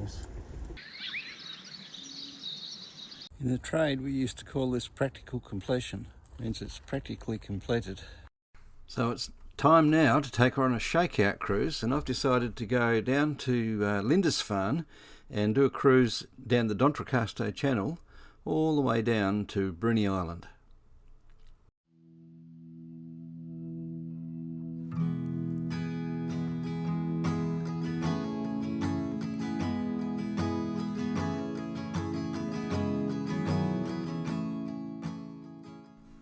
things. In the trade we used to call this practical completion. It means it's practically completed. So it's time now to take her on a shakeout cruise, and I've decided to go down to Lindisfarne and do a cruise down the D'Entrecasteaux Channel all the way down to Bruny Island.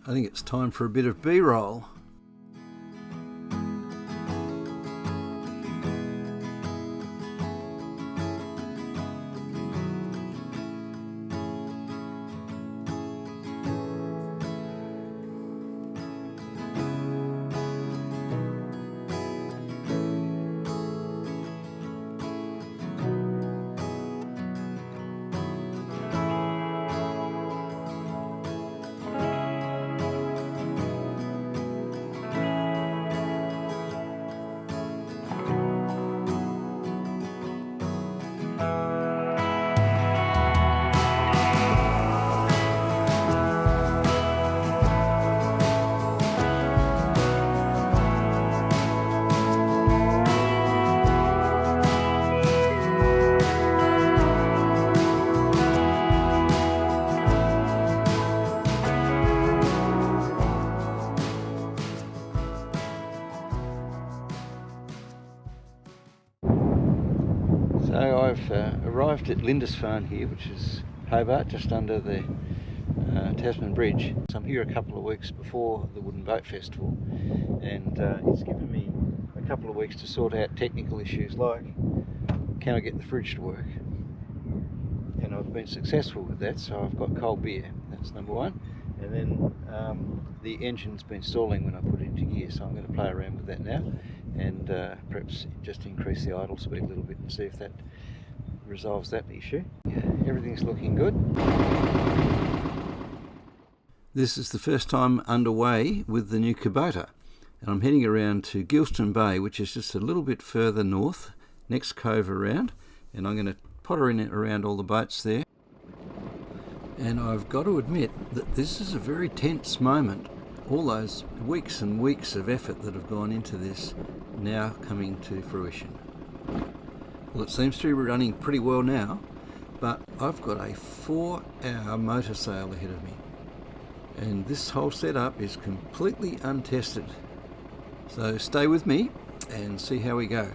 I think it's time for a bit of B-roll. So I've arrived at Lindisfarne here, which is Hobart, just under the Tasman Bridge. So I'm here a couple of weeks before the Wooden Boat Festival, and it's given me a couple of weeks to sort out technical issues like, can I get the fridge to work? And I've been successful with that, so I've got cold beer, that's number one. And then the engine's been stalling when I put it into gear, so I'm going to play around with that now and perhaps just increase the idle speed a little bit and see if that resolves that issue. Yeah, everything's looking good. This is the first time underway with the new Kubota, and I'm heading around to Gilston Bay, which is just a little bit further north, next cove around, and I'm going to potter in around all the boats there. And I've got to admit that this is a very tense moment. All those weeks and weeks of effort that have gone into this now coming to fruition. Well, it seems to be running pretty well now, but I've got a 4-hour motor sail ahead of me. And this whole setup is completely untested. So stay with me and see how we go.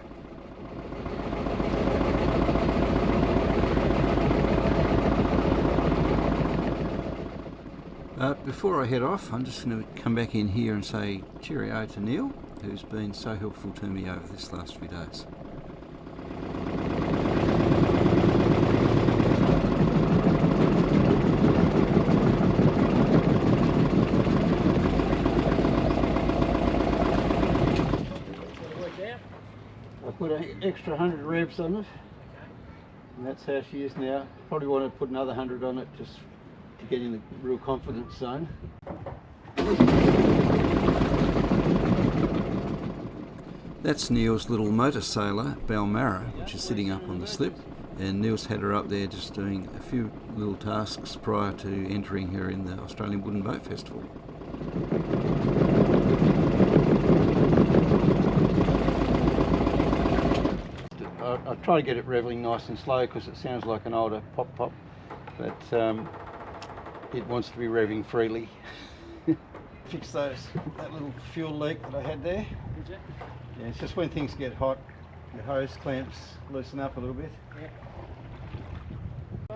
Before I head off, I'm just going to come back in here and say cheerio to Neil, who's been so helpful to me over this last few days. I put an extra 100 revs on it, and that's how she is now. Probably want to put another 100 on it just to get in the real confidence zone. That's Neil's little motor sailor, Balmara, which is sitting up on the slip, and Neil's had her up there just doing a few little tasks prior to entering her in the Australian Wooden Boat Festival. I try to get it reveling nice and slow because it sounds like an older pop, but it wants to be revving freely. Fix that little fuel leak that I had there. Did you? Yeah, it's just when things get hot, the hose clamps loosen up a little bit.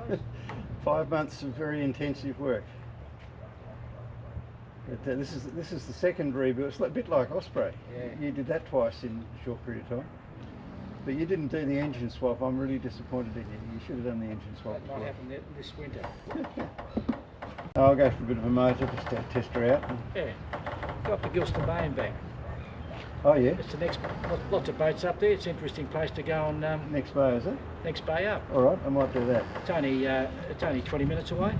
Yeah. 5 months of very intensive work. But, this is the second rebuild. It's a bit like Osprey. Yeah. You did that twice in a short period of time. But you didn't do the engine swap. I'm really disappointed in you. You should have done the engine swap. That might happen this winter. I'll go for a bit of a motor just to test her out. Yeah, go up to Gilston Bay and back. Oh yeah? It's the next, lots of boats up there. It's an interesting place to go on. Next bay, is it? Next bay up. All right, I might do that. It's only 20 minutes away.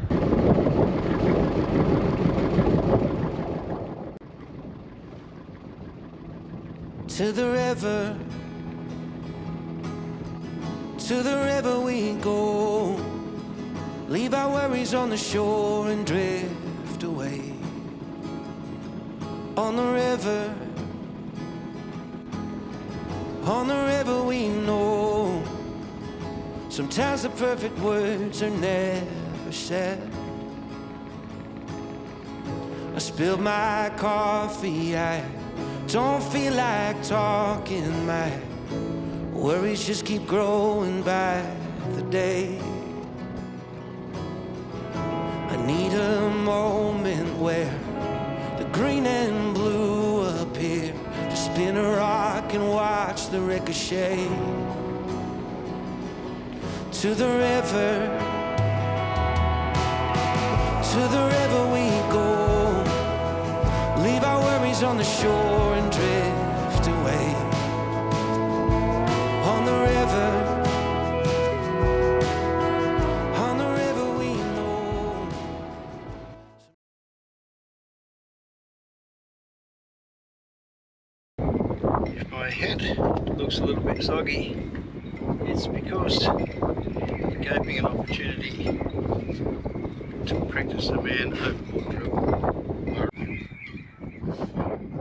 To the river, To the river we go, leave our worries on the shore and drift away. On the river we know, sometimes the perfect words are never said. I spilled my coffee, I don't feel like talking, my worries just keep growing by the day. I need a moment where the green and blue appear, to spin a rock and watch the ricochet. To the river we go, leave our worries on the shore and drift away. On the river we know. If my hat looks a little bit soggy, it's because it gave me an opportunity to practice a man overboard drill.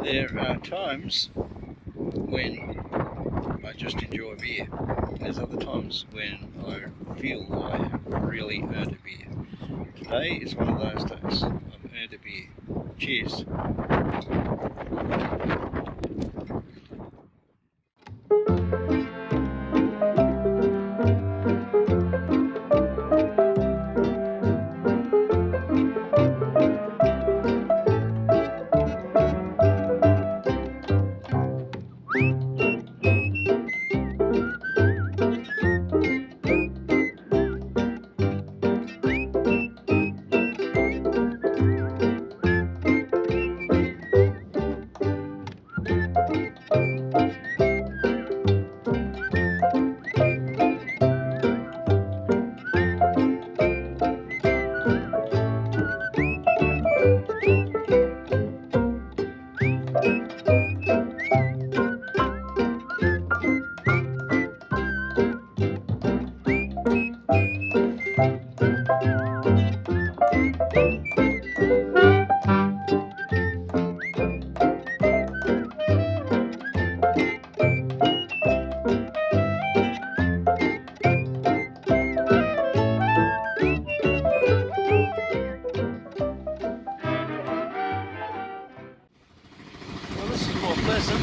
There are times when I just enjoy beer. There's other times when I feel I have really earned a beer. Today is one of those days. I've earned a beer. Cheers. Well, this is more pleasant.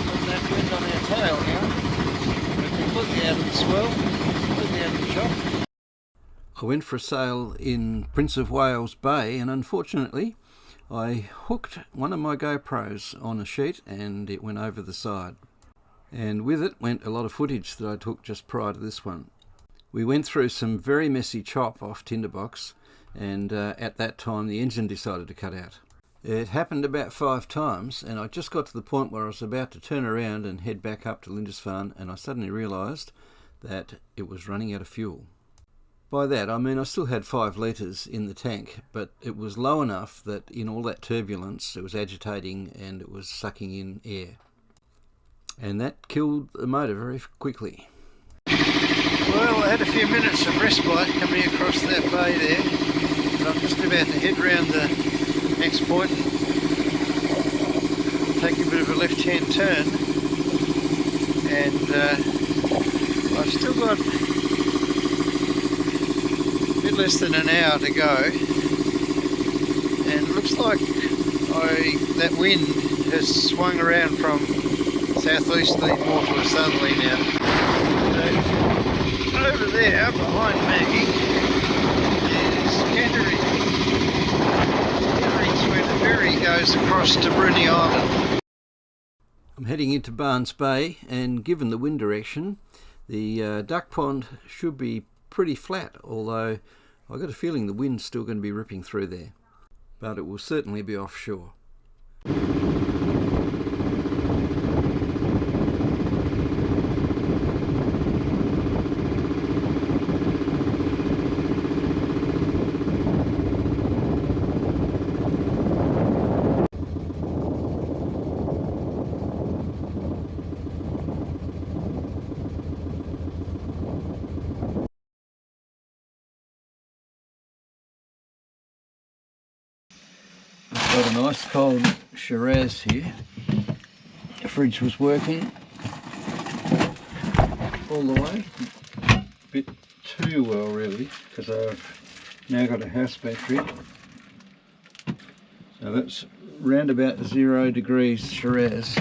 Got that wind on our tail now. We're completely out of the swell, completely out of the chop. I went for a sail in Prince of Wales Bay, and unfortunately I hooked one of my GoPros on a sheet and it went over the side. And with it went a lot of footage that I took just prior to this one. We went through some very messy chop off Tinderbox, and at that time the engine decided to cut out. It happened about 5 times, and I just got to the point where I was about to turn around and head back up to Lindisfarne, and I suddenly realised that it was running out of fuel. By that I mean I still had 5 litres in the tank, but it was low enough that in all that turbulence it was agitating and it was sucking in air. And that killed the motor very quickly. Well, I had a few minutes of respite coming across that bay there, and I'm just about to head round the next point and take a bit of a left-hand turn, and I've still got a bit less than an hour to go, and it looks like that wind has swung around from southeasterly more to a southerly now. So, over there behind me is Canterbury. Canterbury's where the ferry goes across to Bruny Island. I'm heading into Barnes Bay, and given the wind direction, the duck pond should be pretty flat, although I've got a feeling the wind's still going to be ripping through there, but it will certainly be offshore. got an ice cold Shiraz here. The fridge was working all the way. A bit too well really, because I've now got a house battery. So that's round about 0 degrees Shiraz.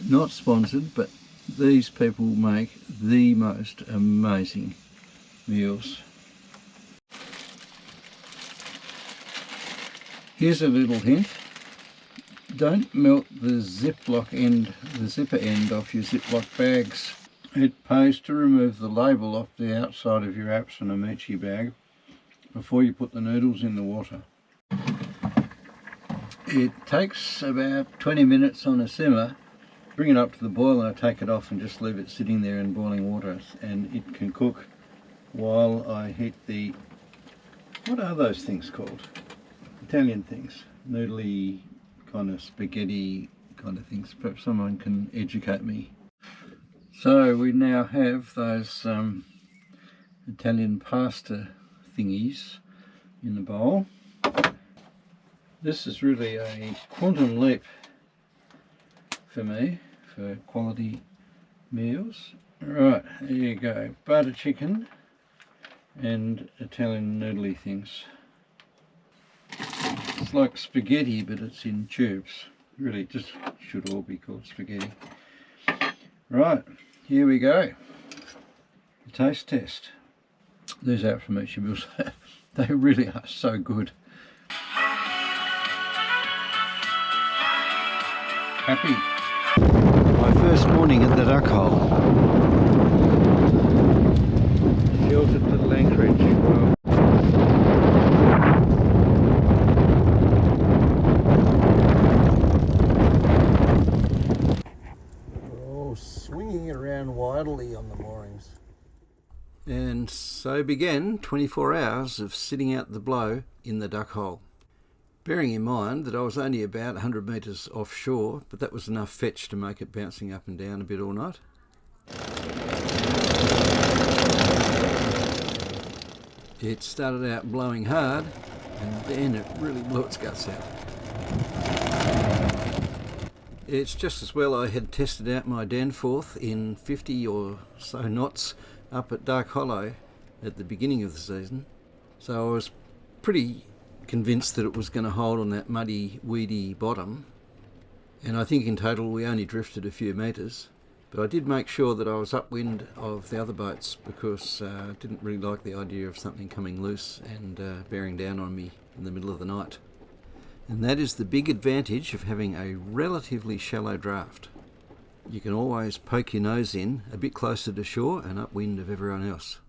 Not sponsored, but these people make the most amazing meals. Here's a little hint. Don't melt the zipper end off your Ziploc bags. It pays to remove the label off the outside of your apps and Amici bag before you put the noodles in the water. It takes about 20 minutes on a simmer. Bring it up to the boil and I take it off and just leave it sitting there in boiling water, and it can cook while I heat the, what are those things called? Italian things, noodly kind of spaghetti kind of things. Perhaps someone can educate me. So we now have those Italian pasta thingies in the bowl. This is really a quantum leap for me for quality meals. Right, there you go. Butter chicken and Italian noodly things. It's like spaghetti, but it's in tubes. Really, it just should all be called spaghetti. Right, here we go. The taste test. These out from Amici meals. They really are so good. Happy. My first morning at the duck hole. Sheltered little anchorage. Wow. Swinging around widely on the moorings. And so began 24 hours of sitting out the blow in the duck hole. Bearing in mind that I was only about 100 metres offshore, but that was enough fetch to make it bouncing up and down a bit all night. It started out blowing hard, and then it really blew its guts out. It's just as well I had tested out my Danforth in 50 or so knots up at Dark Hollow at the beginning of the season. So I was pretty convinced that it was going to hold on that muddy, weedy bottom. And I think in total we only drifted a few metres. But I did make sure that I was upwind of the other boats because I didn't really like the idea of something coming loose and bearing down on me in the middle of the night. And that is the big advantage of having a relatively shallow draft. You can always poke your nose in a bit closer to shore and upwind of everyone else.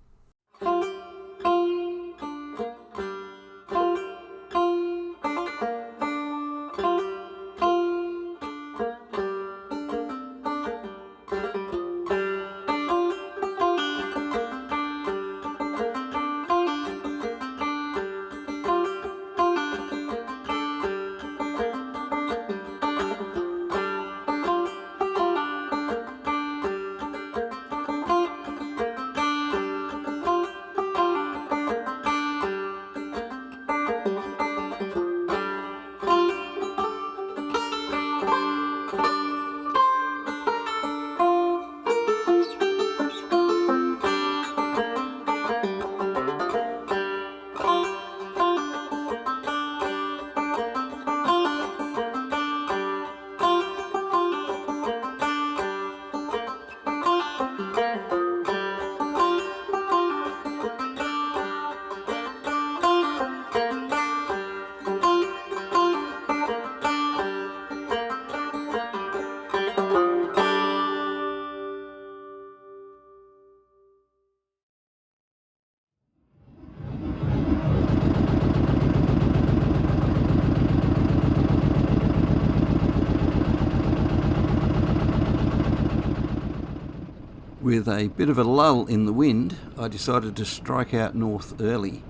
With a bit of a lull in the wind, I decided to strike out north early.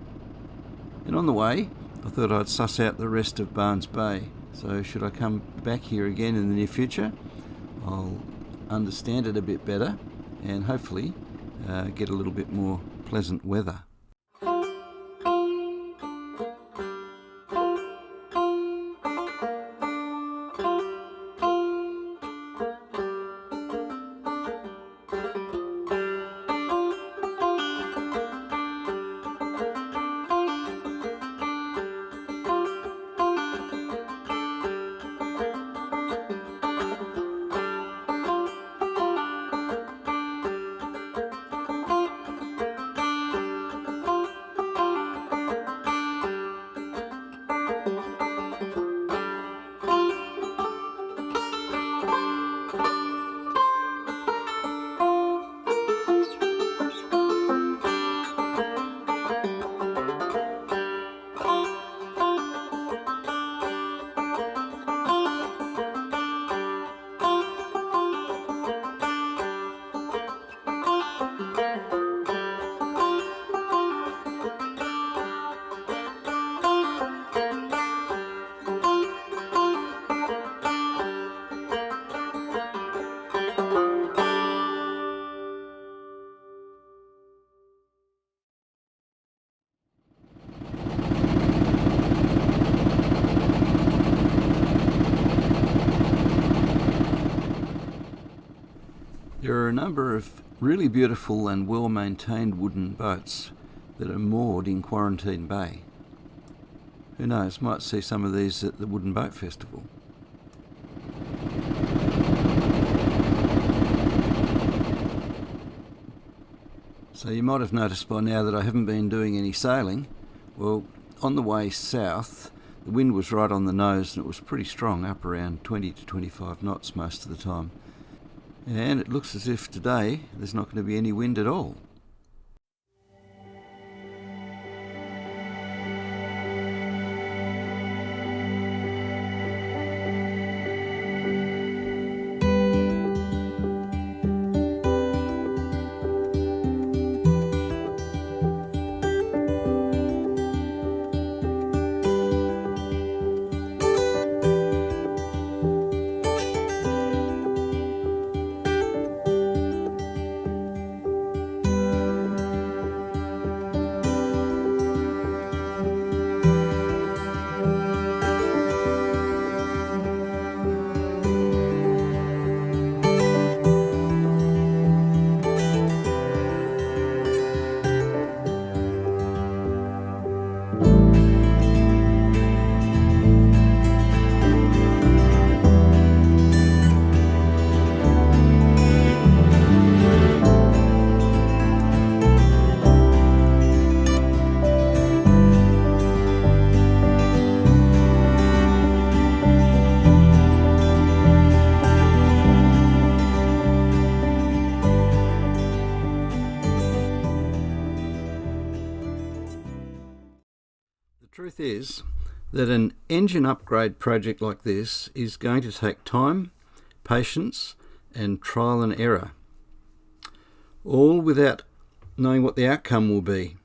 And on the way, I thought I'd suss out the rest of Barnes Bay. So should I come back here again in the near future, I'll understand it a bit better and hopefully get a little bit more pleasant weather. There are a number of really beautiful and well-maintained wooden boats that are moored in Quarantine Bay. Who knows, might see some of these at the Wooden Boat Festival. So you might have noticed by now that I haven't been doing any sailing. Well, on the way south, the wind was right on the nose and it was pretty strong, up around 20 to 25 knots most of the time. And it looks as if today there's not going to be any wind at all. The truth is that an engine upgrade project like this is going to take time, patience and trial and error, all without knowing what the outcome will be.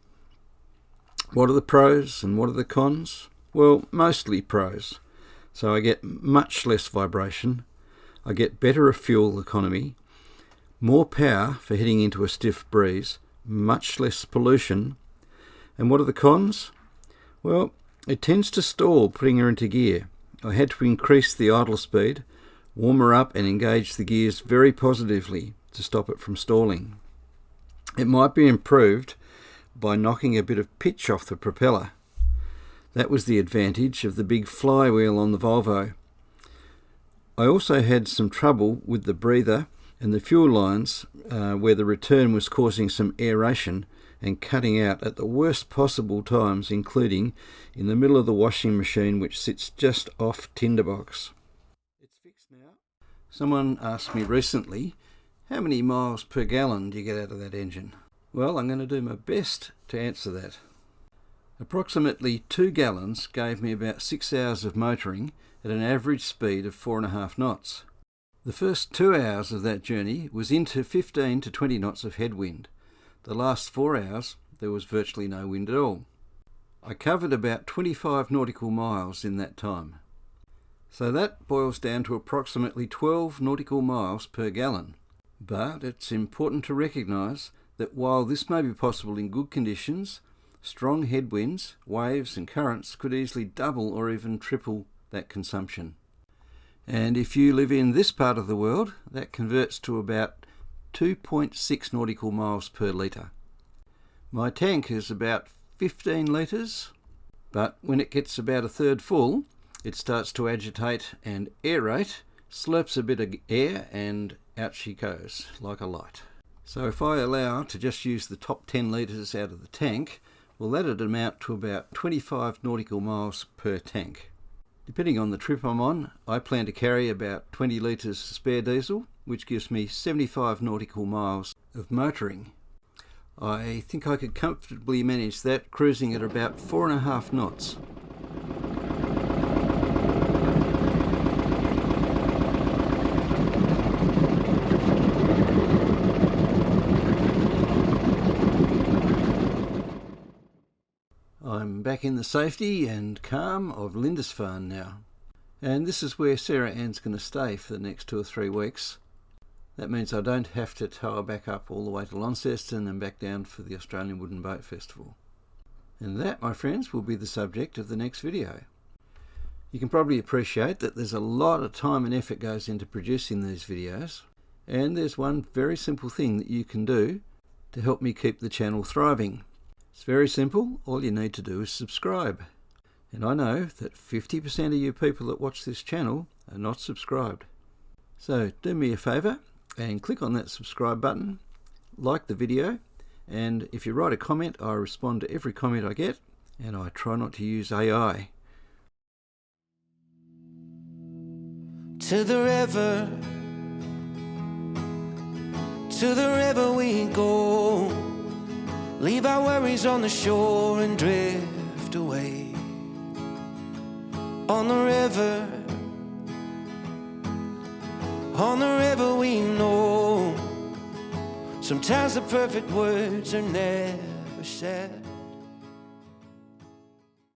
What are the pros and what are the cons? Well, mostly pros. So I get much less vibration, I get better fuel economy, more power for heading into a stiff breeze, much less pollution. And what are the cons? Well, it tends to stall putting her into gear. I had to increase the idle speed, warm her up and engage the gears very positively to stop it from stalling. It might be improved by knocking a bit of pitch off the propeller. That was the advantage of the big flywheel on the Volvo. I also had some trouble with the breather and the fuel lines where the return was causing some aeration and cutting out at the worst possible times, including in the middle of the washing machine which sits just off tinderbox. It's fixed now. Someone asked me recently, how many miles per gallon do you get out of that engine? Well, I'm going to do my best to answer that. Approximately 2 gallons gave me about 6 hours of motoring at an average speed of 4.5 knots. The first 2 hours of that journey was into 15 to 20 knots of headwind. The last 4 hours, there was virtually no wind at all. I covered about 25 nautical miles in that time. So that boils down to approximately 12 nautical miles per gallon. But it's important to recognise that while this may be possible in good conditions, strong headwinds, waves and currents could easily double or even triple that consumption. And if you live in this part of the world, that converts to about 2.6 nautical miles per litre. My tank is about 15 litres, but when it gets about a third full, it starts to agitate and aerate, slurps a bit of air and out she goes like a light. So if I allow to just use the top 10 litres out of the tank, well, that'd amount to about 25 nautical miles per tank. Depending on the trip I'm on, I plan to carry about 20 litres spare diesel, which gives me 75 nautical miles of motoring. I think I could comfortably manage that, cruising at about 4.5 knots. I'm back in the safety and calm of Lindisfarne now. And this is where Sarah Ann's going to stay for the next 2 or 3 weeks. That means I don't have to tow her back up all the way to Launceston and back down for the Australian Wooden Boat Festival. And that, my friends, will be the subject of the next video. You can probably appreciate that there's a lot of time and effort goes into producing these videos. And there's one very simple thing that you can do to help me keep the channel thriving. It's very simple. All you need to do is subscribe. And I know that 50% of you people that watch this channel are not subscribed. So do me a favour and click on that subscribe button, like the video, and if you write a comment, I respond to every comment I get, and I try not to use AI. To the river we go, leave our worries on the shore and drift away. On the river we know, sometimes the perfect words are never said.